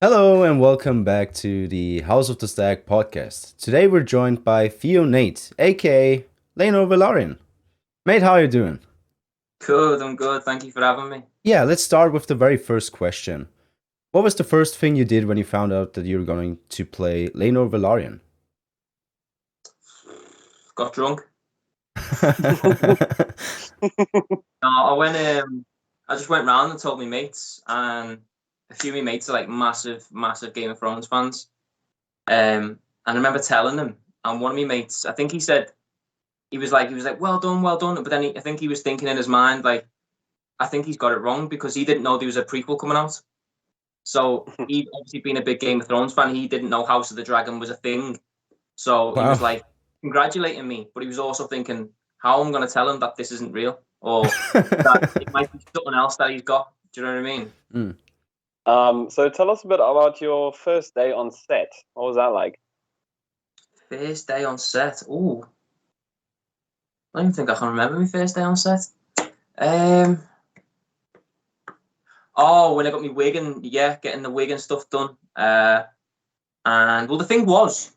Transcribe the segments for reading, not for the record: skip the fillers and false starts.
Hello and welcome back to the House of the Stag podcast. Today we're joined by Theo Nate, aka Laenor Velaryon. Mate, how are you doing? Good, I'm good. Thank you for having me. Yeah, let's start with the very first question. What was the first thing you did when you found out that you were going to play Laenor Velaryon? Got drunk. No, I just went round and told my mates, and a few of my mates are like massive Game of Thrones fans. And I remember telling them, and one of my mates, I think he said he was like, well done. But then I think he was thinking in his mind, like, I think he's got it wrong because he didn't know there was a prequel coming out. So he obviously being a big Game of Thrones fan, he didn't know House of the Dragon was a thing. So he was Wow. like congratulating me, but he was also thinking how I'm going to tell him that this isn't real or that it might be something else that he's got. Do you know what I mean? Mm. So tell us a bit about your first day on set. What was that like? First day on set. Ooh, I don't even think I can remember my first day on set. Um. Oh, when I got my wig and getting the wig and stuff done. And well, the thing was,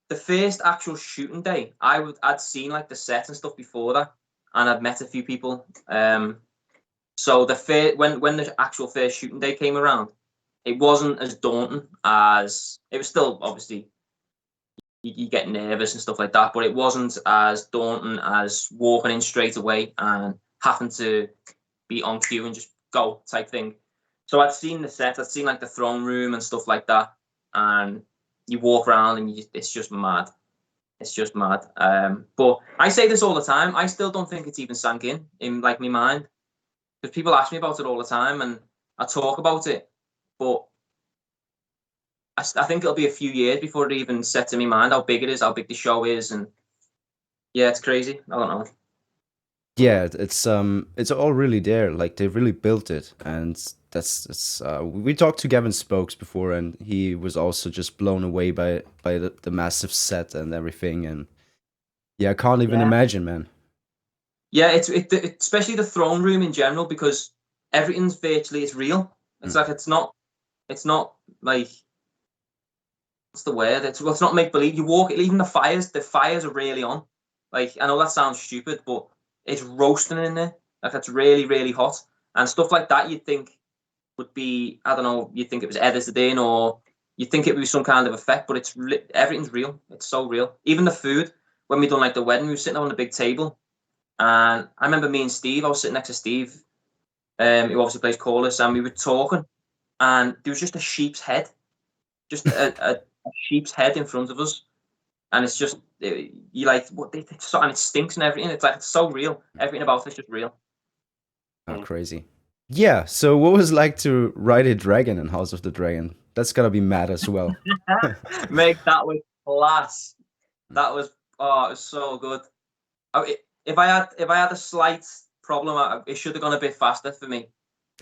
the first actual shooting day, I'd seen like the set and stuff before that, and I'd met a few people. So when the actual first shooting day came around, it wasn't as daunting as it was. Still, obviously, you get nervous and stuff like that, but it wasn't as daunting as walking in straight away and having to be on cue and just go type thing. So I'd seen the set, I'd seen like the throne room and stuff like that, and you walk around and it's just mad. It's just mad. But I say this all the time. I still don't think it's even sank in like my mind because people ask me about it all the time, and I talk about it, but I think it'll be a few years before it even sets in my mind how big it is, how big the show is, and yeah, it's crazy. I don't know. Yeah, it's all really there. Like they really built it, and we talked to Gavin Spokes before, and he was also just blown away by the massive set and everything. And yeah, I can't even Yeah, imagine, man. yeah. Especially the throne room in general because everything's virtually it's real. It's Mm. like it's not like what's the word? It's not make believe. You walk even the fires are really on. Like I know that sounds stupid, but it's roasting in there. Like it's really hot and stuff like that. You'd think would be I don't know. You'd think it was edited in, or you'd think it would be some kind of effect, but everything's real. It's so real. Even the food. When we done like the wedding, we were sitting on a big table, and I remember me and Steve. I was sitting next to Steve, who obviously plays Corliss, and we were talking, and there was just a sheep's head, just a sheep's head in front of us, and it's just you like what and it stinks and everything. It's like it's so real. Everything about it's just real. Oh, Hmm. crazy. Yeah, so what was it like to ride a dragon in House of the Dragon? That's gotta be mad as well. Mate, that was class. That was it was so good. If I had a slight problem, it should have gone a bit faster for me.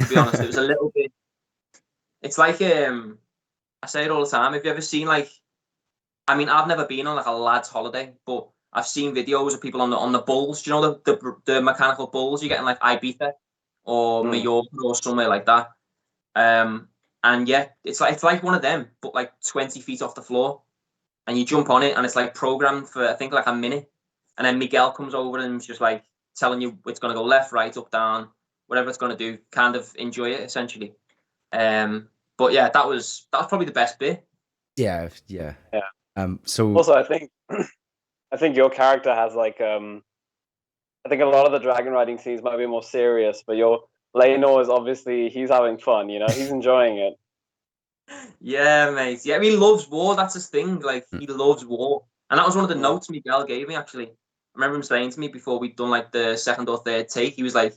To be honest, it was a little bit. It's like I say it all the time. Have you ever seen like? I mean, I've never been on like a lad's holiday, but I've seen videos of people on the bulls. Do you know the mechanical bulls you get in like Ibiza or Hmm. Mallorca or somewhere like that? Um, and yeah, it's like one of them, but like 20 feet off the floor, and you jump on it, and it's like programmed for I think like a minute, and then Miguel comes over and it's just like telling you it's gonna go left, right, up, down, whatever it's gonna do. Kind of enjoy it essentially. Um, but yeah, that was probably the best bit. Yeah, yeah. Yeah. So Also, I think your character has like I think a lot of the dragon riding scenes might be more serious, but your Laenor is obviously he's having fun. He's enjoying it. Yeah, mate. Yeah, he loves war. That's his thing. Like mm, he loves war, and that was one of the Hmm. notes Miguel gave me. Actually, I remember him saying to me before we'd done like the second or third take. He was like,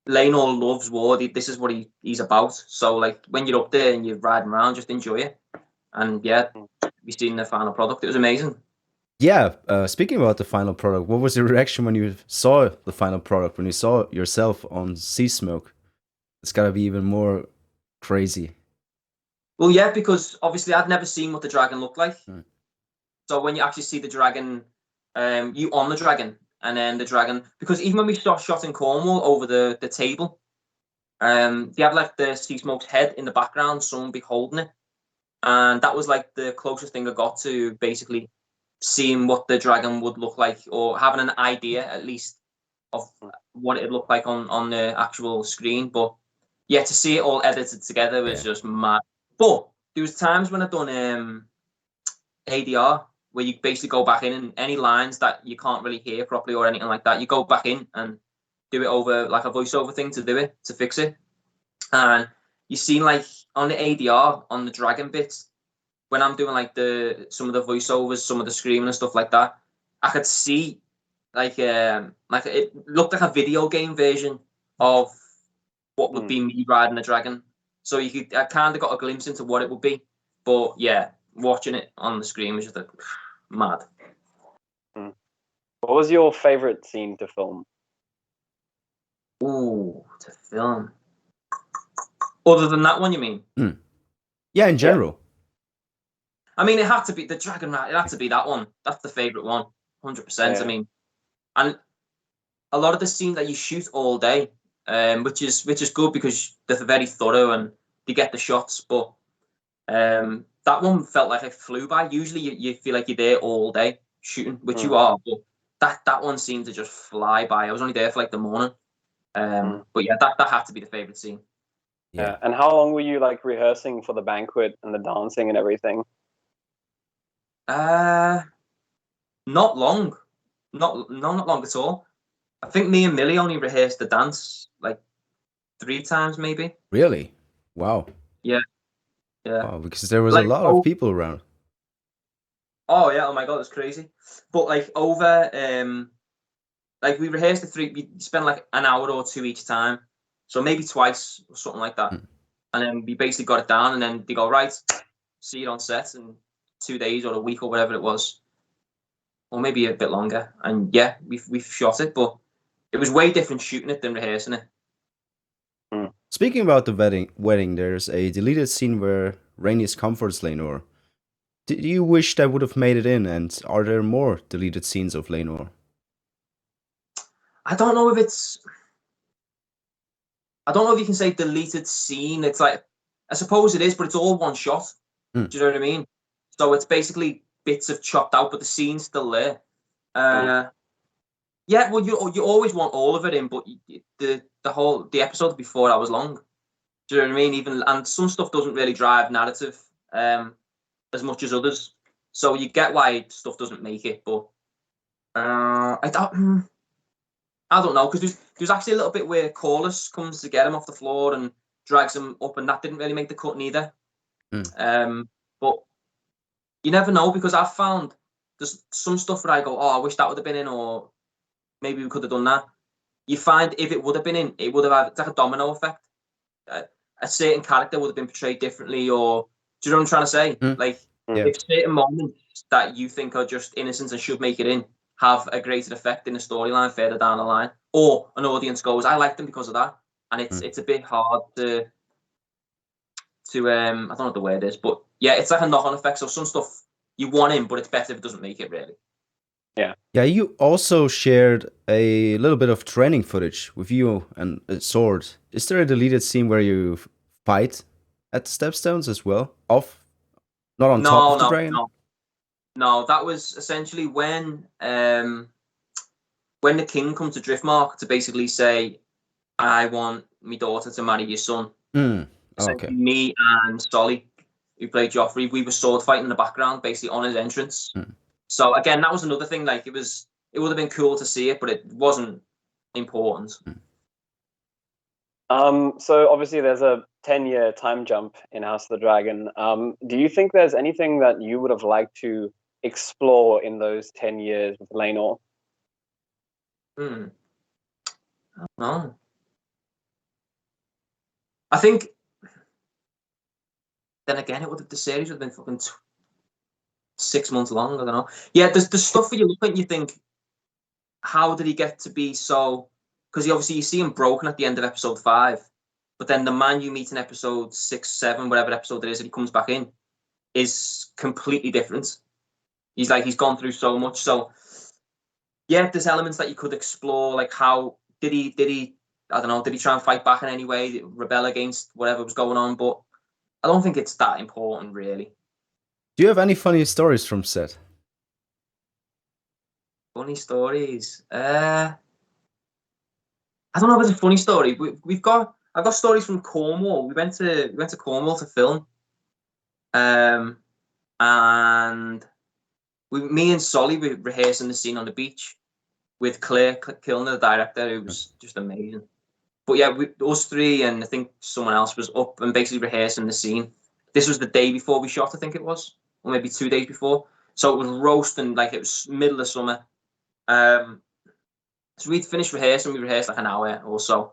"Laenor loves war. This is what he's about." So like when you're up there and you're riding around, just enjoy it. And yeah, Hmm. we seen the final product. It was amazing. yeah, speaking about the final product, what was your reaction when you saw the final product, when you saw yourself on Seasmoke? It's gotta be even more crazy. Well, yeah, because obviously I'd never seen what the dragon looked like. Mm. So when you actually see the dragon, you on the dragon, and then the dragon, because even when we saw shot in Cornwall over the table, They have like the Seasmoke's head in the background, someone be holding it, and that was like the closest thing I got to basically seeing what the dragon would look like, or having an idea at least of what it'd look like on the actual screen. But yeah, to see it all edited together was just mad. But there was times when I've done ADR where you basically go back in and any lines that you can't really hear properly or anything like that, you go back in and do it over like a voiceover thing to fix it. And you seen like on the ADR on the dragon bits, when I'm doing like some of the voiceovers, some of the screaming and stuff like that, I could see like it looked like a video game version of what would be me riding a dragon. So I kind of got a glimpse into what it would be. But yeah, watching it on the screen was just like mad. What was your favorite scene to film? Ooh, to film. Other than that one, you mean? Yeah, in general. I mean, it had to be the dragon. It had to be that one. That's the favorite one, 100%. I mean, and a lot of the scenes that you shoot all day, which is good because they're very thorough and they get the shots. But that one felt like it flew by. Usually, you feel like you're there all day shooting, which you are. But that one seemed to just fly by. I was only there for like the morning. But yeah, that had to be the favorite scene. Yeah. And how long were you like rehearsing for the banquet and the dancing and everything? Not long. Not long at all. I think me and Milly only rehearsed the dance like 3 times, maybe. Really? Wow. Yeah. Wow, because there was like, a lot of people around. Oh yeah! Oh my god, it's crazy. But like over, like we rehearsed the 3. We spent like an hour or 2 each time, so maybe twice or something like that. And then we basically got it down, and then they go, right, see you on set in 2 days or a week or whatever it was, or maybe a bit longer. And yeah, we've shot it, but it was way different shooting it than rehearsing it. Speaking about the wedding, there's a deleted scene where Rhaenys comforts Laenor. Did you wish that would have made it in, and are there more deleted scenes of Laenor? I don't know if you can say deleted scene. It's like, I suppose it is, but it's all one shot. Do you know what I mean? So it's basically bits of chopped out, but the scene's still there. Yeah, well, you always want all of it in, but the episode before that was long. Do you know what I mean? And some stuff doesn't really drive narrative as much as others, so you get why stuff doesn't make it. But I don't know, because there's actually a little bit where Corlys comes to get him off the floor and drags him up, and that didn't really make the cut neither. But you never know, because I've found there's some stuff where I go, oh, I wish that would have been in, or maybe we could have done that. You find if it would have been in, it would have had, it's like a domino effect. A certain character would have been portrayed differently, or do you know what I'm trying to say? Like, if certain moments that you think are just innocent and should make it in have a greater effect in the storyline further down the line, or an audience goes, I like them because of that, and it's a bit hard to I don't know what the word is, but yeah, it's like a knock-on effect. So some stuff you want in, but it's better if it doesn't make it, really. Yeah, you also shared a little bit of training footage with you and a sword. Is there a deleted scene where you fight at the Stepstones as well? Not on top of the dragon? No, that was essentially when the king comes to Driftmark to basically say, I want my daughter to marry your son. Okay. Me and Solly, who played Joffrey, we were sword fighting in the background, basically on his entrance. So again, that was another thing. Like, it would have been cool to see it, but it wasn't important. So obviously there's a 10-year time jump in House of the Dragon. Do you think there's anything that you would have liked to explore in those 10 years with Laenor? I don't know. I think then again, the series would have been fucking 6 months long. I don't know. Yeah, there's the stuff where you look at and you think, how did he get to be so? Because obviously you see him broken at the end of episode 5, but then the man you meet in episode 6, 7, whatever episode it is, that he comes back in, is completely different. He's gone through so much. So yeah, there's elements that you could explore, like how did he I don't know, did he try and fight back in any way, rebel against whatever was going on? But I don't think it's that important, really. Do you have any funny stories from set? Funny stories. I don't know if it's a funny story. I've got stories from Cornwall. We went to Cornwall to film, and me and Solly were rehearsing the scene on the beach with Claire Kilner, the director, who was just amazing. But yeah, us three and I think someone else was up and basically rehearsing the scene. This was the day before we shot, I think it was, or maybe 2 days before. So it was roasting, like it was middle of summer. So we'd finished rehearsing. We rehearsed like an hour or so.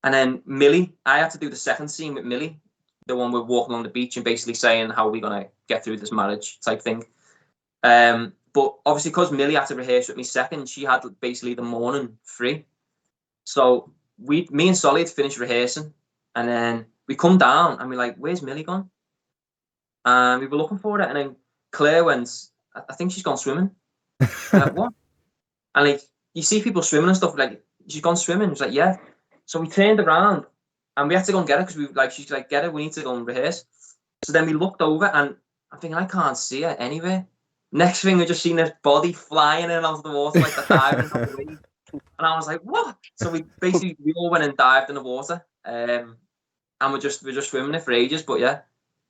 And then Milly, I had to do the second scene with Milly, the one we're walking on the beach and basically saying how we're going to get through this marriage type thing. But obviously, because Milly had to rehearse with me second, she had basically the morning free. So me and Solly had finished rehearsing, and then we come down and we're like, "Where's Milly gone?" And we were looking for it, and then Claire went, "I think she's gone swimming." Like, what? And like, you see people swimming and stuff. Like, she's gone swimming. She's like, "Yeah." So we turned around and we had to go and get her because she's like, "Get her. We need to go and rehearse." So then we looked over and I'm thinking, I can't see her anywhere. Next thing, we just seen her body flying in and onto the water like the diving off the wave. And I was like, what? So we all went and dived in the water, and we're just swimming it for ages. But yeah,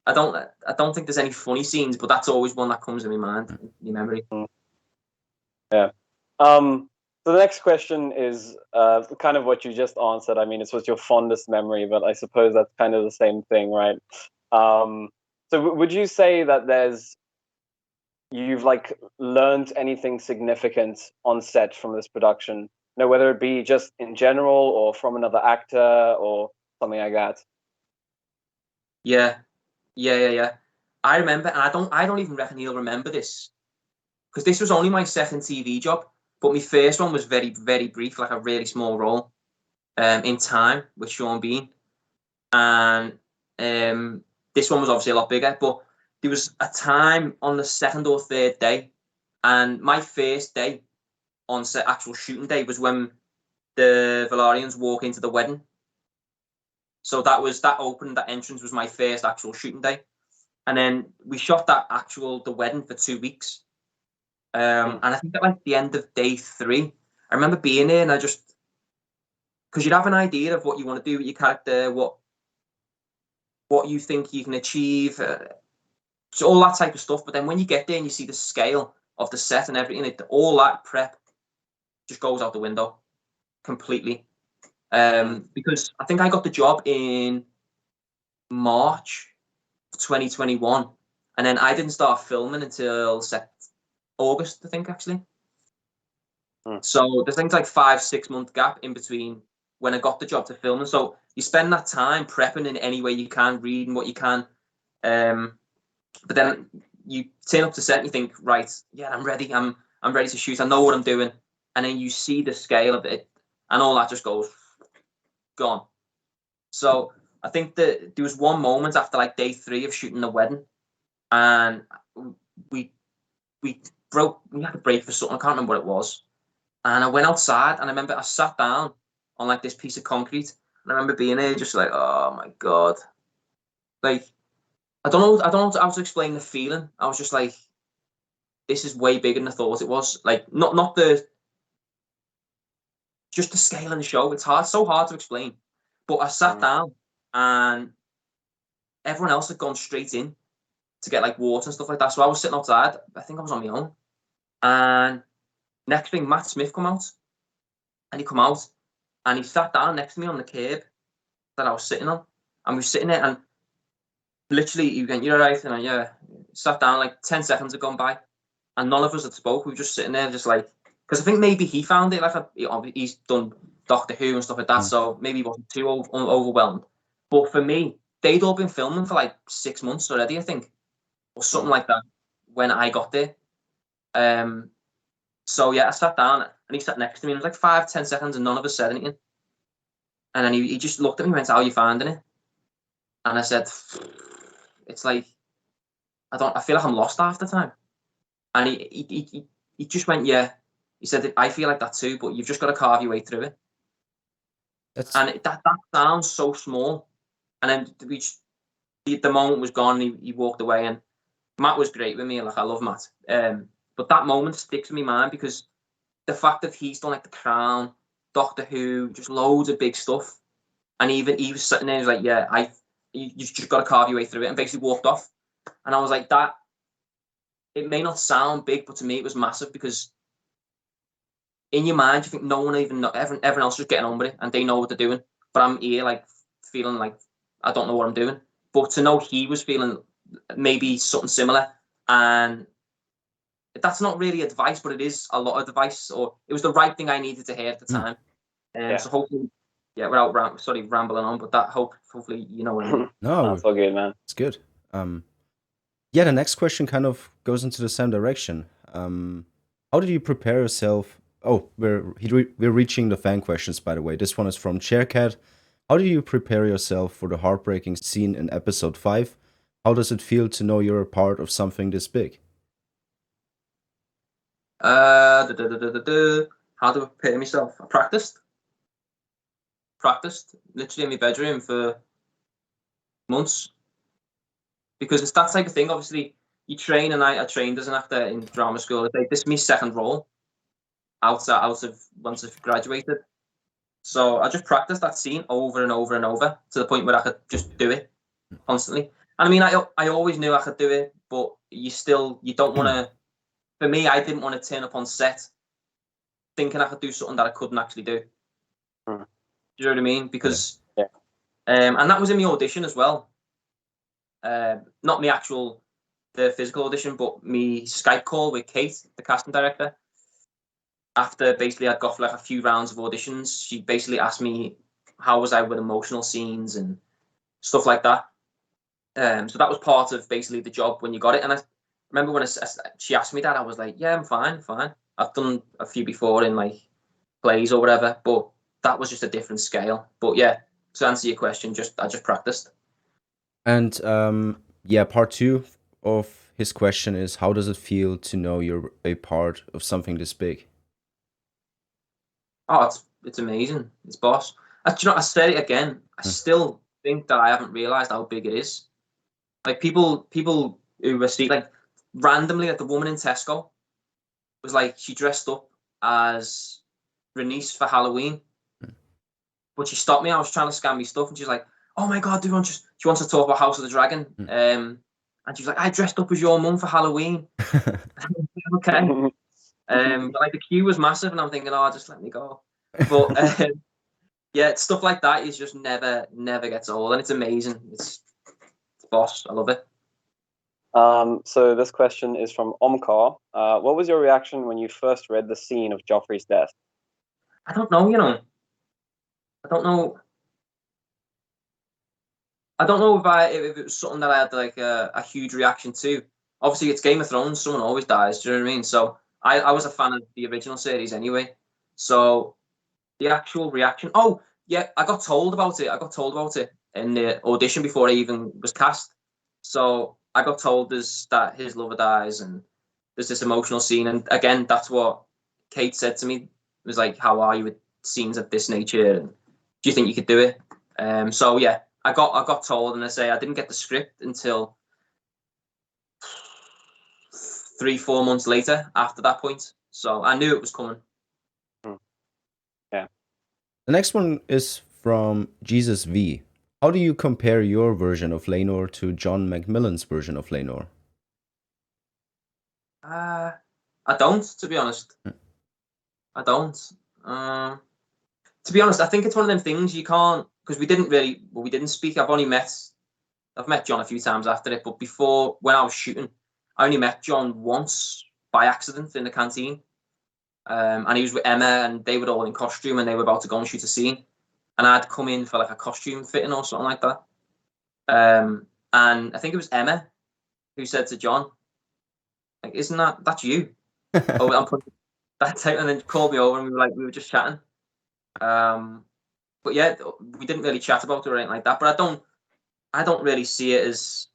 I don't think there's any funny scenes, but that's always one that comes in my mind, in your memory. Yeah. So the next question is kind of what you just answered. I mean, it's what's your fondest memory, but I suppose that's kind of the same thing, right? So would you say that you've like learned anything significant on set from this production? You know, whether it be just in general or from another actor or something like that. Yeah. I remember, and I don't even reckon he'll remember this, because this was only my second TV job, but my first one was very, very brief, like a really small role, in Time with Sean Bean, and this one was obviously a lot bigger. But there was a time on the second or third day, and my first day on set, actual shooting day, was when the Velaryons walk into the wedding. So that entrance was my first actual shooting day. And then we shot the wedding for 2 weeks. And I think at like the end of day 3, I remember being there and because you'd have an idea of what you want to do with your character, what you think you can achieve, so all that type of stuff. But then when you get there and you see the scale of the set and everything, all that prep just goes out the window completely. Because I think I got the job in March 2021, and then I didn't start filming until August, I think, actually. So there's things like 5-6 month gap in between when I got the job to filming. So you spend that time prepping in any way you can, reading what you can, but then you turn up to set and you think, right, yeah, I'm ready. I'm ready to shoot. I know what I'm doing, and then you see the scale of it, and all that just goes gone. So I think that there was one moment after like day 3 of shooting the wedding, and we had a break for something. I can't remember what it was. And I went outside, and I remember I sat down on like this piece of concrete, and I remember being there just like, oh my God. Like, I don't know how to explain the feeling. I was just like, this is way bigger than I thought it was. Like, just the scale of the show. It's so hard to explain. But I sat down, and everyone else had gone straight in to get like water and stuff like that. So I was sitting outside. I think I was on my own. And next thing, Matt Smith come out. And he come out, and he sat down next to me on the curb that I was sitting on. And we were sitting there, and literally he went, "You're right." And I sat down, like 10 seconds had gone by, and none of us had spoke. We were just sitting there, just like, because I think maybe he found it like he's done Doctor Who and stuff like that, so maybe he wasn't too overwhelmed. But for me, they'd all been filming for like 6 months already, I think, or something like that when I got there. So yeah, I sat down, and he sat next to me, and it was like 5-10 seconds, and none of us said anything. And then he just looked at me and went, "How are you finding it?" And I said, "It's like, I feel like I'm lost half the time." And he just went, "Yeah." He said, "I feel like that too, but you've just got to carve your way through it." And that sounds so small. And then the moment was gone. He walked away, and Matt was great with me. Like, I love Matt. But that moment sticks in my mind because the fact that he's done like The Crown, Doctor Who, just loads of big stuff, and even he was sitting there, he was like, "Yeah, you just got to carve your way through it," and basically walked off. And I was like, that. It may not sound big, but to me it was massive because in your mind you think no one even know, everyone else is getting on with it and they know what they're doing. But I'm here like feeling like I don't know what I'm doing. But to know he was feeling maybe something similar, and that's not really advice, but it is a lot of advice, or it was the right thing I needed to hear at the time. So hopefully, without rambling on, but hopefully you know what I mean. No, that's all good, man. It's good. The next question kind of goes into the same direction. How did you prepare yourself? Oh, we're reaching the fan questions, by the way. This one is from Chaircat. How do you prepare yourself for the heartbreaking scene in episode 5? How does it feel to know you're a part of something this big? How do I prepare myself? I practiced literally in my bedroom for months, because it's that type of thing. Obviously, you train, and I trained as an actor in drama school. This is my second role out of once I've graduated. So I just practiced that scene over and over and over to the point where I could just do it constantly. And I mean, I always knew I could do it, but you don't want to. For me, I didn't want to turn up on set thinking I could do something that I couldn't actually do. Do you know what I mean? Because, and that was in the audition as well. Not the physical audition, but me Skype call with Kate, the casting director. After basically I'd got for like a few rounds of auditions, she basically asked me how was I with emotional scenes and stuff like that. So that was part of basically the job when you got it. And I remember when she asked me that, I was like, yeah, I'm fine. I've done a few before in like plays or whatever, but that was just a different scale. But yeah, to answer your question, I just practiced. And part 2 of his question is, how does it feel to know you're a part of something this big? Oh, it's amazing. It's boss. Do you know, I said it again. I still think that I haven't realized how big it is. Like people who were like randomly, like the woman in Tesco was like, she dressed up as Rhaenys for Halloween, but she stopped me. I was trying to scan me stuff, and she's like, "Oh my god, she wants to talk about House of the Dragon." And she was like, "I dressed up as your mum for Halloween." Okay. But like the queue was massive, and I'm thinking, "Oh, just let me go." But yeah, stuff like that is just never gets old, and it's amazing. It's boss. I love it. So this question is from Omkar. What was your reaction when you first read the scene of Joffrey's death? I don't know, I don't know. I don't know if it was something that I had like a huge reaction to. Obviously, it's Game of Thrones. Someone always dies. Do you know what I mean? So I was a fan of the original series anyway. So the actual reaction. Oh yeah, I got told about it in the audition before I even was cast. So I got told that his lover dies and there's this emotional scene. And again, that's what Kate said to me. It was like, "How are you with scenes of this nature? And do you think you could do it?" So yeah, I got told, and I say I didn't get the script until 3-4 months later after that point. So I knew it was coming. Yeah. The next one is from Jesus V. How do you compare your version of Laenor to John Macmillan's version of Laenor? I don't, to be honest. I don't. To be honest, I think it's one of them things you can't, because we didn't speak. I've met John a few times after it, but before, when I was shooting, I only met John once by accident in the canteen. And he was with Emma, and they were all in costume, and they were about to go and shoot a scene. And I'd come in for like a costume fitting or something like that. And I think it was Emma who said to John, like, "Isn't that's you?" Oh, I'm putting that type, and then called me over, and we were just chatting. But yeah, we didn't really chat about it or anything like that. But I don't really see it as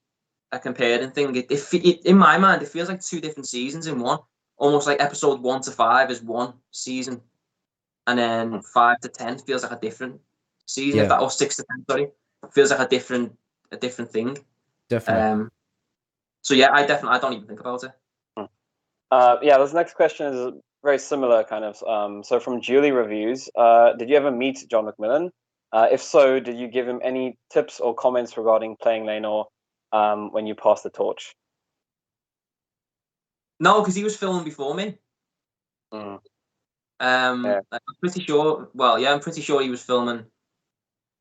a comparing thing. In my mind, it feels like 2 different seasons in one. Almost like episode 1 to 5 is one season, and then 5 to 10 feels like a different season, if that, or 6 to 10. Sorry, feels like a different thing. Definitely. So yeah, I don't even think about it. Yeah, this next question is very similar, kind of. So from Julie Reviews, did you ever meet John Macmillan? If so, did you give him any tips or comments regarding playing Laenor when you passed the torch? No, because he was filming before me. Yeah. I'm pretty sure. Well, yeah, I'm pretty sure he was filming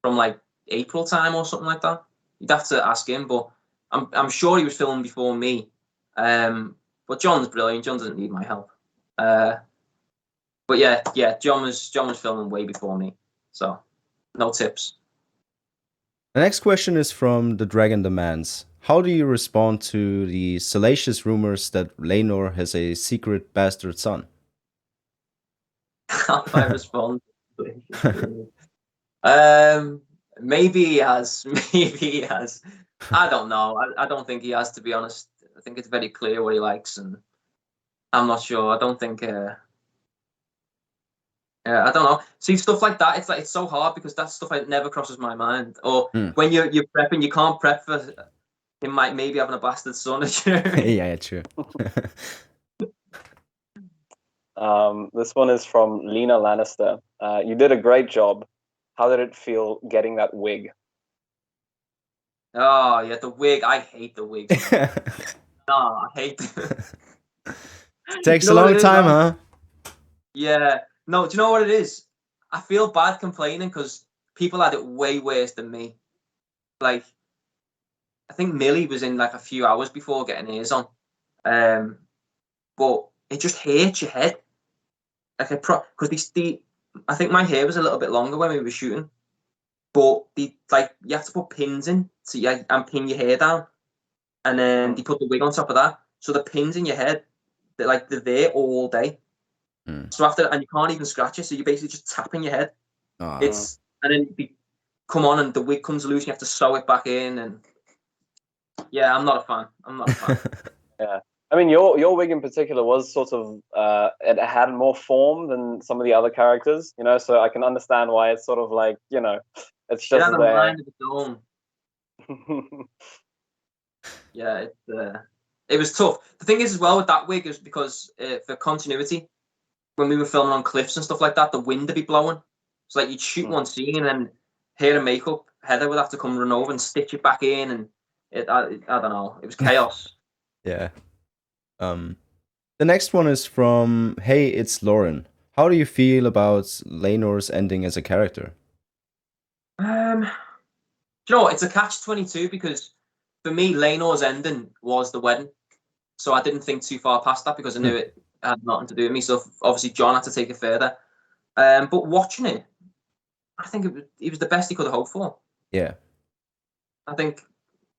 from like April time or something like that. You'd have to ask him, but I'm sure he was filming before me. But John's brilliant. John doesn't need my help. But yeah, John was filming way before me, so no tips. The next question is from The Dragon Demands. How do you respond to the salacious rumors that Laenor has a secret bastard son? How do I respond? Maybe he has. Maybe he has. I don't know. I don't think he has, to be honest. I think it's very clear what he likes, and I'm not sure. I don't think. I don't know. See, stuff like that. It's so hard because that stuff never crosses my mind. Or when you're prepping, you can't prep for him maybe having a bastard son. Yeah, true. This one is from Lena Lannister. You did a great job. How did it feel getting that wig? Oh yeah, the wig. I hate the wig. No, I hate it. Takes a long time, huh? Yeah. No, do you know what it is? I feel bad complaining because people had it way worse than me. Like, I think Milly was in like a few hours before getting hers on. But it just hurts your head. Like because I think my hair was a little bit longer when we were shooting. But you have to put pins in and pin your hair down. And then they put the wig on top of that. So the pins in your head, they're there all day. So and you can't even scratch it, so you're basically just tapping your head. And then come on, and the wig comes loose, and you have to sew it back in, and yeah, I'm not a fan. Yeah, I mean, your wig in particular was sort of it had more form than some of the other characters, so I can understand why it's sort of like, it's just a mind of its own. Yeah, it was tough. The thing is, as well, with that wig is because for continuity, when we were filming on cliffs and stuff like that, the wind would be blowing. So you'd shoot one scene, and then hair and makeup, Heather would have to come run over and stitch it back in, and I don't know, it was chaos. Yeah. The next one is from Hey, it's Lauren. How do you feel about Laenor's ending as a character? It's a catch-22 because for me, Laenor's ending was the wedding. So I didn't think too far past that because I knew it had nothing to do with me. So obviously John had to take it further. But watching it, I think it was the best he could have hoped for. Yeah. I think,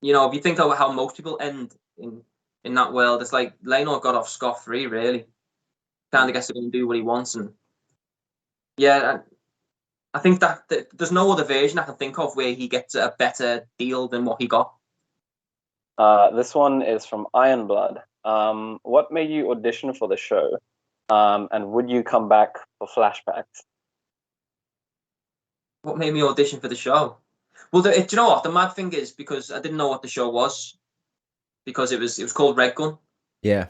if you think of how most people end in that world, it's like Laenor got off scot-free, really. Kind of gets to go and do what he wants. And yeah, I think that there's no other version I can think of where he gets a better deal than what he got. This one is from Ironblood. What made you audition for the show? And would you come back for flashbacks? What made me audition for the show? Well, do you know what? The mad thing is, because I didn't know what the show was, because it was called Red Gun. Yeah.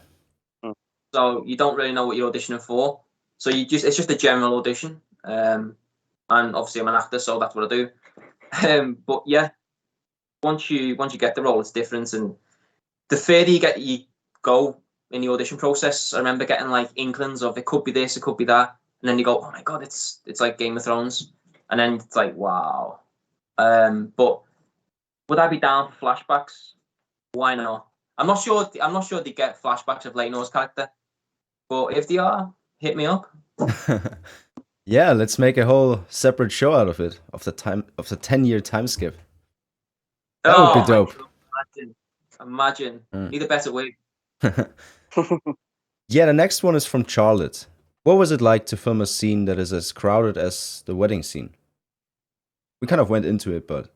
So you don't really know what you're auditioning for. So it's just a general audition. And obviously I'm an actor, so that's what I do. But yeah, once you get the role, it's different. And the further you go in the audition process, I remember getting like inklings of it could be this, it could be that, and then you go, oh my god, it's like Game of Thrones, and then it's like, wow. But would I be down for flashbacks? Why not? I'm not sure they get flashbacks of Laenor's character, but if they are, hit me up. Yeah, let's make a whole separate show out of it, of the 10-year time skip. That would be dope. Imagine. Need a better wig. Yeah, the next one is from Charlotte. What was it like to film a scene that is as crowded as the wedding scene? We kind of went into it, but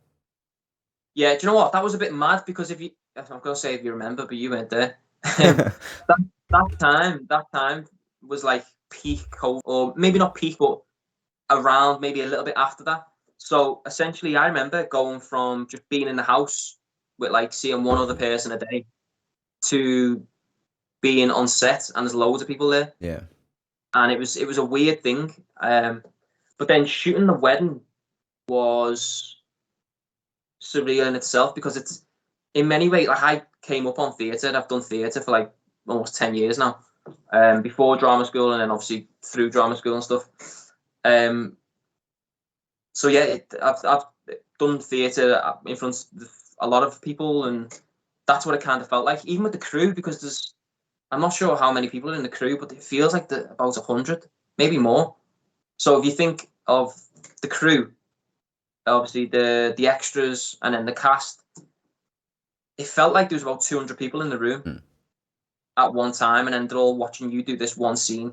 yeah, do you know what? That was a bit mad because I'm gonna say if you remember, but you weren't there. that time was like peak COVID, or maybe not peak, but around maybe a little bit after that. So essentially, I remember going from just being in the house with like seeing one other person a day to being on set and there's loads of people there. Yeah. And it was a weird thing. But then shooting the wedding was surreal in itself because it's in many ways like I came up on theatre. I've done theatre for like almost 10 years now. Before drama school and then obviously through drama school and stuff. So yeah, I've done theatre in front of a lot of people, and that's what it kind of felt like. Even with the crew, because I'm not sure how many people are in the crew, but it feels like about 100, maybe more. So if you think of the crew, obviously the extras and then the cast, it felt like there was about 200 people in the room at one time, and then they're all watching you do this one scene.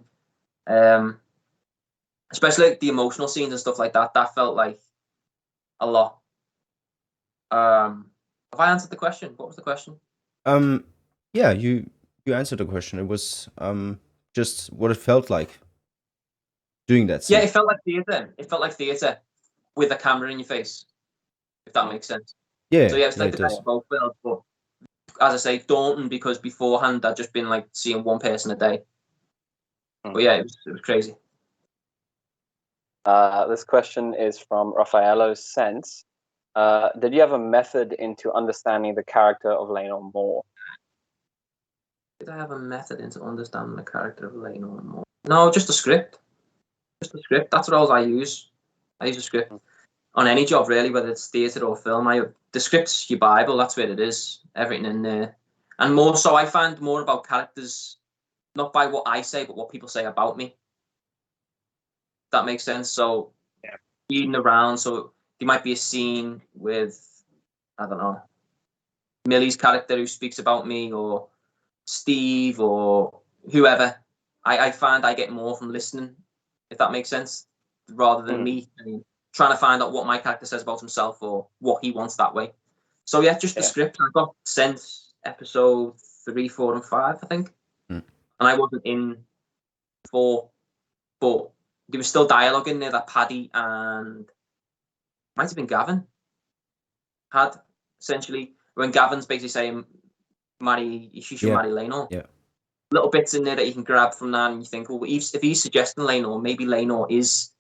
Especially like the emotional scenes and stuff like that. That felt like a lot. Have I answered the question? What was the question? Yeah, you answered the question. It was just what it felt like doing that scene. Yeah, it felt like theatre. It felt like theatre with a camera in your face, if that makes sense. Yeah. So yeah, it's like it the best of both worlds. But as I say, daunting because beforehand I'd just been like seeing one person a day. But yeah, it was crazy. This question is from Raffaello Sense. Did you have a method into understanding the character of Laenor more? Did I have a method into understanding the character of Laenor more? No, just a script. Just a script. That's what I use. I use a script on any job, really, whether it's theatre or film. The script's your Bible. That's where it is. Everything in there. And more so, I find more about characters, not by what I say, but what people say about me. That makes sense. So, reading around, so there might be a scene with, I don't know, Milly's character who speaks about me, or Steve, or whoever. I find I get more from listening, if that makes sense, rather than me trying to find out what my character says about himself or what he wants that way. So yeah, just the script. I got sent episode 3, 4, and 5, I think, and I wasn't in 4, but there was still dialogue in there that Paddy and might have been Gavin had, essentially, when Gavin's basically saying she should marry Laenor. Yeah. Little bits in there that you can grab from that, and you think, well, if he's suggesting Laenor, maybe Laenor is,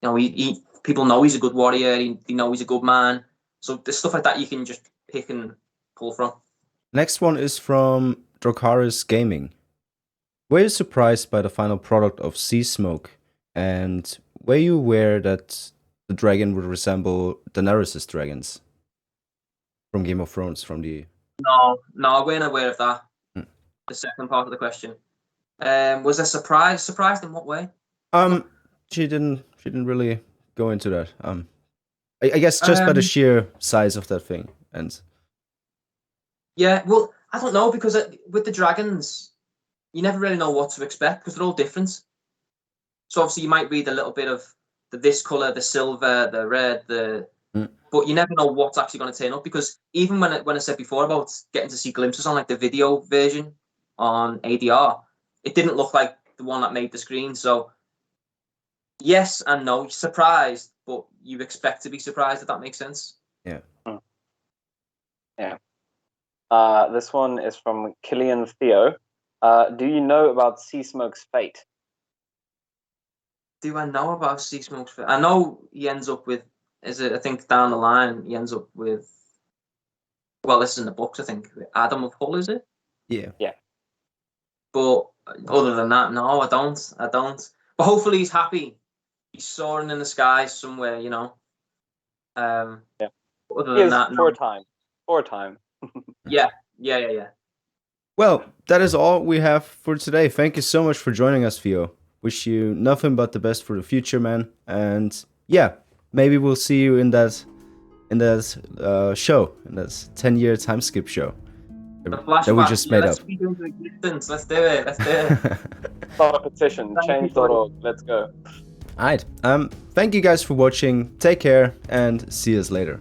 he people know he's a good warrior, they know he's a good man. So there's stuff like that you can just pick and pull from. Next one is from Drokaris Gaming. Were you surprised by the final product of Seasmoke? And were you aware that the dragon would resemble Daenerys' dragons from Game of Thrones? No, I weren't aware of that. The second part of the question. Was I surprised? Surprised in what way? She didn't really go into that. I guess just by the sheer size of that thing. And yeah, well, I don't know, because with the dragons, you never really know what to expect because they're all different. So obviously you might read a little bit of this color, the silver, the red, but you never know what's actually going to turn up, because even when I said before about getting to see glimpses on like the video version on ADR, it didn't look like the one that made the screen. So yes and no, you're surprised, but you expect to be surprised, if that makes sense. Yeah. Yeah. This one is from Killian Theo. Do you know about Seasmoke's fate? Do I know about Seasmoke's fate? I know he ends up with, I think down the line, he ends up with, well, this is in the books, I think, Adam of Hull, is it? Yeah. Yeah. But other than that, no, I don't. But hopefully he's happy. He's soaring in the sky somewhere, Yeah. Other than that, for a time. Yeah. Well, that is all we have for today. Thank you so much for joining us, Theo. Wish you nothing but the best for the future, man. And yeah, maybe we'll see you in that show, in that 10-year time skip show that we just made up. Let's do it. Start a petition, change.org. Let's go. Alright. Thank you guys for watching. Take care and see us later.